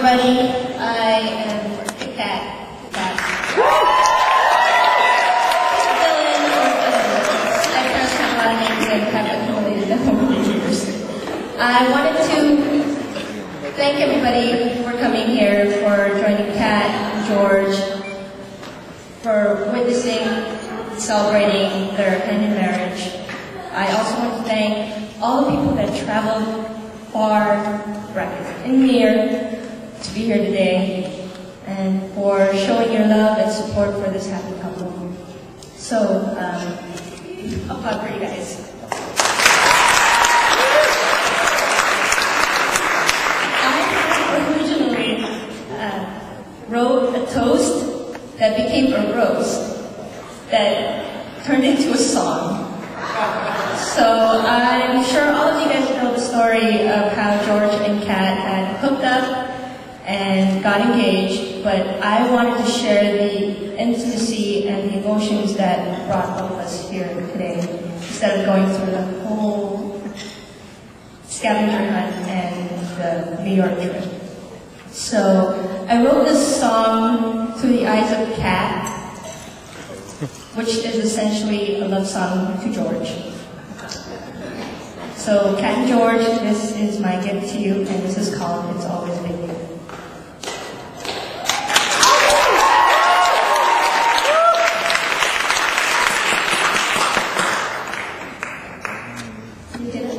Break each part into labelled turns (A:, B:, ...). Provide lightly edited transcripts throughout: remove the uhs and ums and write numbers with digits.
A: everybody. I am the cat. I first have a lot of names and haven't completed them over the years. I wanted to thank everybody for coming here, for joining Kat and George, for witnessing, celebrating their hand in marriage. I also want to thank all the people that traveled far and near to be here today and for showing your love and support for this happy couple. So, I'll clap for you guys. I originally wrote a toast that became a roast that turned into a song. So I'm sure all of you guys know the story of how George and Kat had hooked up and got engaged, but I wanted to share the intimacy and the emotions that brought all of us here today, instead of going through the whole scavenger hunt and the New York trip. So I wrote this song through the eyes of Kat, which is essentially a love song to George. So, Kat and George, this is my gift to you, and this is called It's Always Been You. You did it?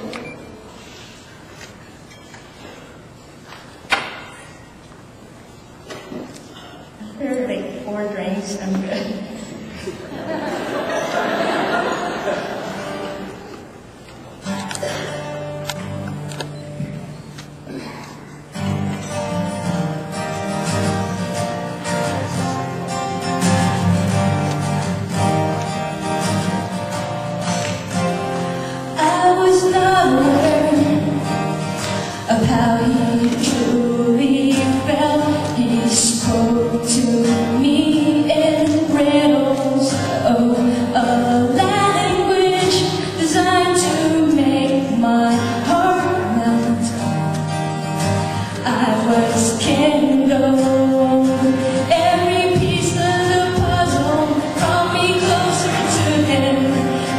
A: After like 4 drinks, I'm good. I was not aware of how he truly felt. He spoke to me in riddles, a language designed to make my heart melt. I was kindled. Every piece of the puzzle brought me closer to him.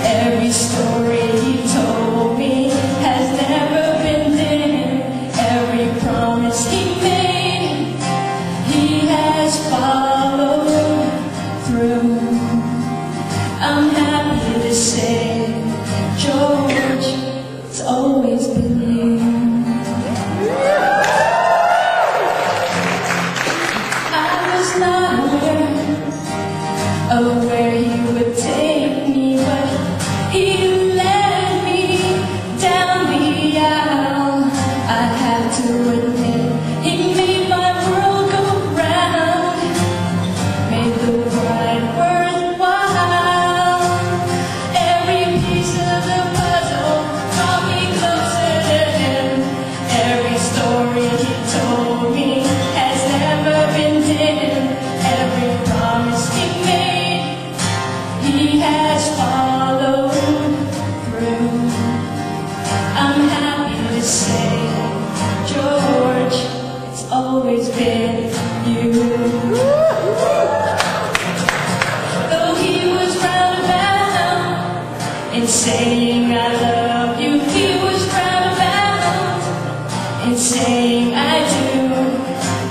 A: Every story he told me has never been dim. Every promise he made, he has followed through. I'm happy to say, George, it's always been you. I was not aware of where he would take me, but he led me down the aisle. I have to admit, he made my world go round, made the ride worthwhile. Every piece of the puzzle brought me closer to him. Every story he told me has never been dim. Every promise he made, he has followed through. I'm happy to say, George, it's always been you. Though he was roundabout in saying I love you, he was roundabout in saying I do.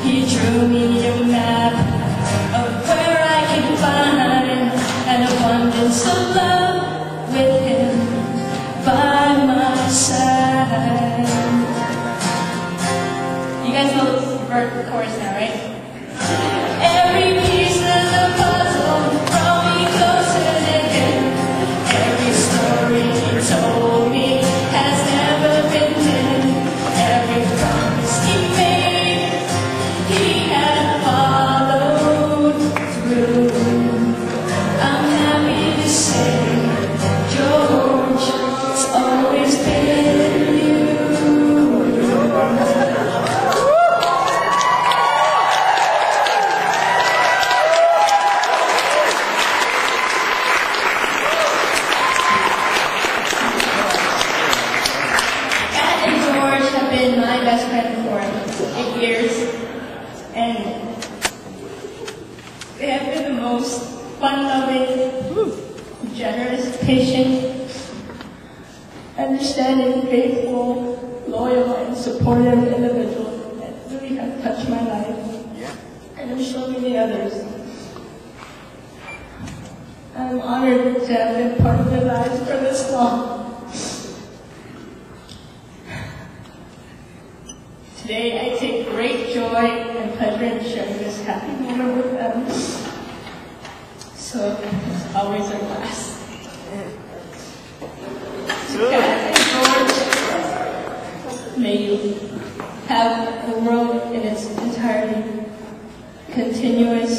A: He drew me a map of where I can find an abundance of love with him by my side. You guys know the chorus now, right? Every piece of the puzzle brought me closer to him. Every story he told They have been the most fun-loving, generous, patient, understanding, faithful, loyal, and supportive individuals that really have touched my life. And I'm so many others. I'm honored to have been part of their lives for this long. Today, I take great joy and pleasure in sharing this happy moment with them. So, it's always a blast. Kat and George, may you have the world in its entirety, continuous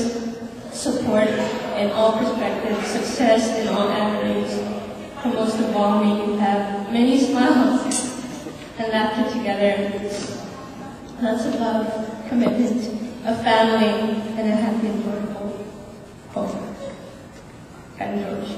A: support in all perspectives, success in all avenues, and most of all, may you have many smiles and laughter together. Lots of love, commitment, a family, and a happy and joyful home. Kat and George.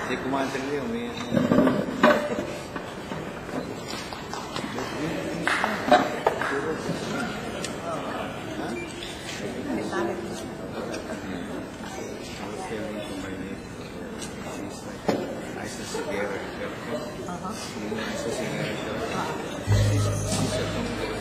B: Hindi kumantin rin,